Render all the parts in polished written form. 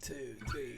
2, 3.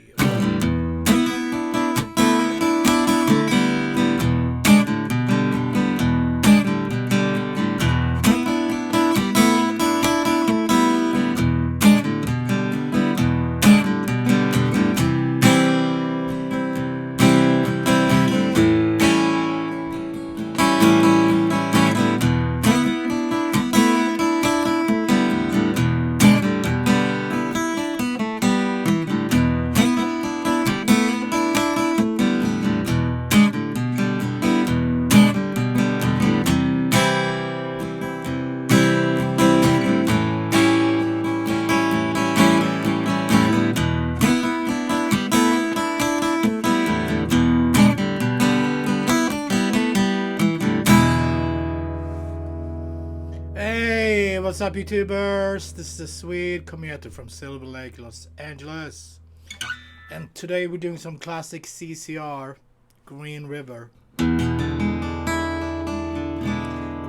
What's up, YouTubers? This is Swede coming at you from Silver Lake, Los Angeles. And today we're doing some classic CCR, Green River.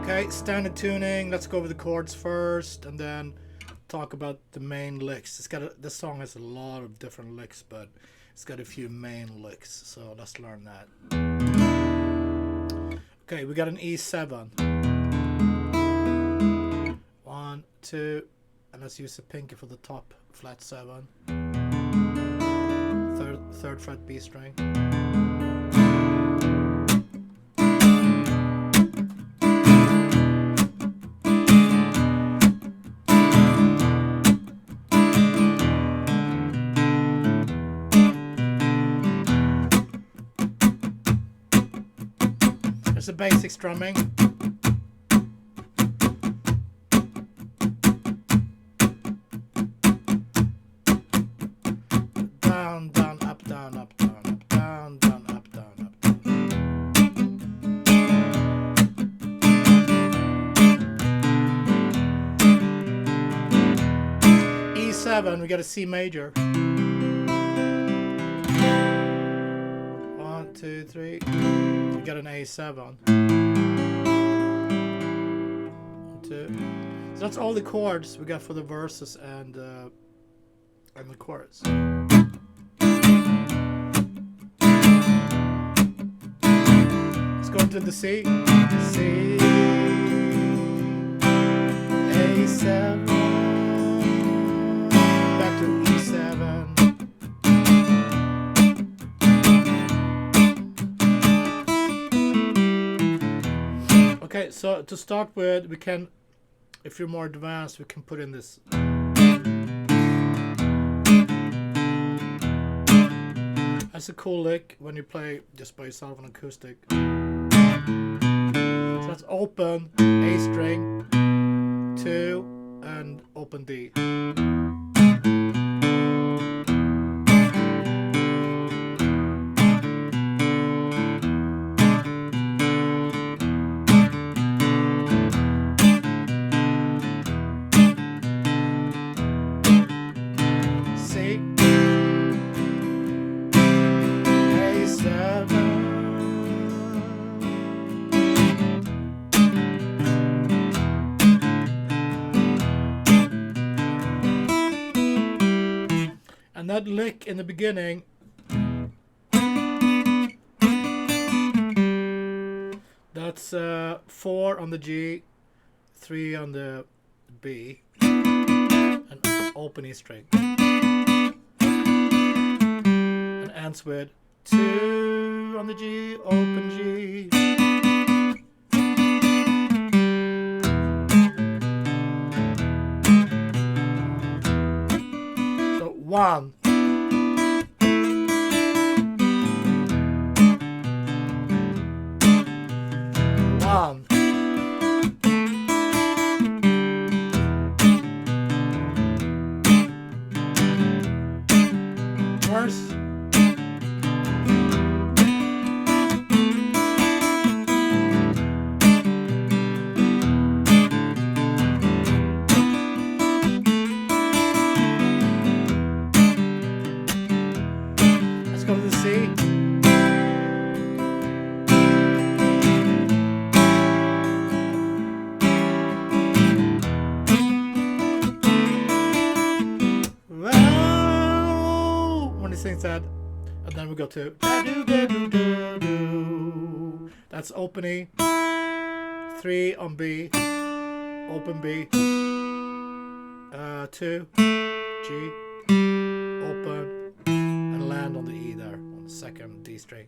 Okay, standard tuning. Let's go over the chords first and then talk about the main licks. This song has a lot of different licks, but it's got a few main licks, so let's learn that. Okay, we got an E7. 1, 2, and let's use the pinky for the top, flat 7. Third fret B string. There's the basic strumming. We got a C major. 1, 2, 3. We got an A7. 1, 2. So that's all the chords we got for the verses and the chorus. Let's go into the C. C, A7. Okay, so to start with, we can, if you're more advanced, we can put in this. That's a cool lick when you play just by yourself on acoustic. So that's open A string, 2, and open D. And that lick in the beginning, that's 4 on the G, 3 on the B, and open E string. And ends with 2 on the G, open G. So 1. 1. Verse. Let's go to the C. sings that, and then we go to da-do-da-do-da-do. That's open E, 3 on B, open B, 2, G, open, and land on the E there, on the second D string.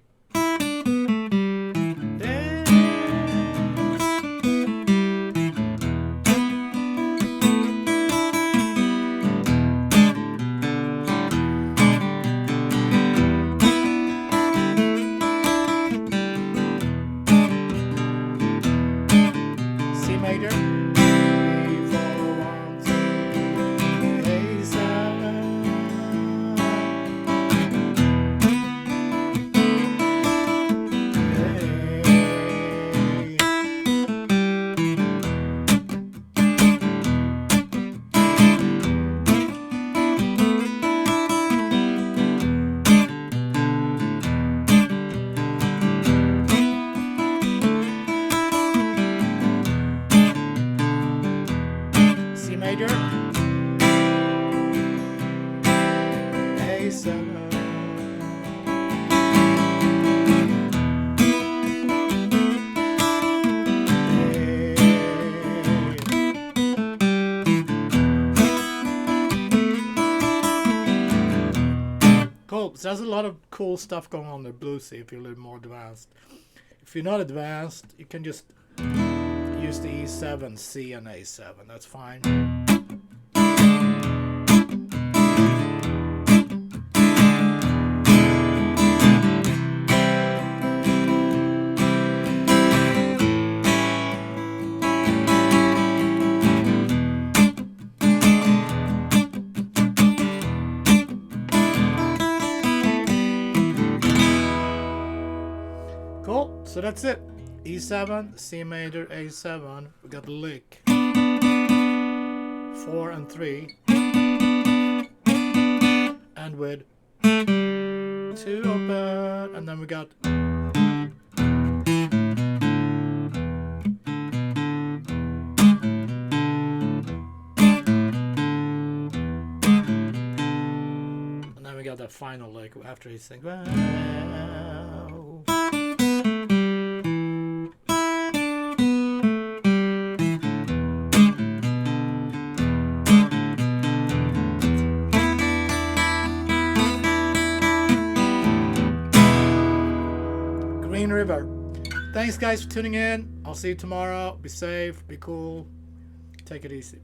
So there's a lot of cool stuff going on in bluesy if you're a little more advanced. If you're not advanced, you can just use the E7, C, and A7. That's fine. So that's it. E7, C major, A7. We got the lick. 4 and 3. And with 2 open. And then we got that final lick after he sings. Wow. Green River. Thanks guys for tuning in. I'll see you tomorrow. Be safe, be cool, take it easy.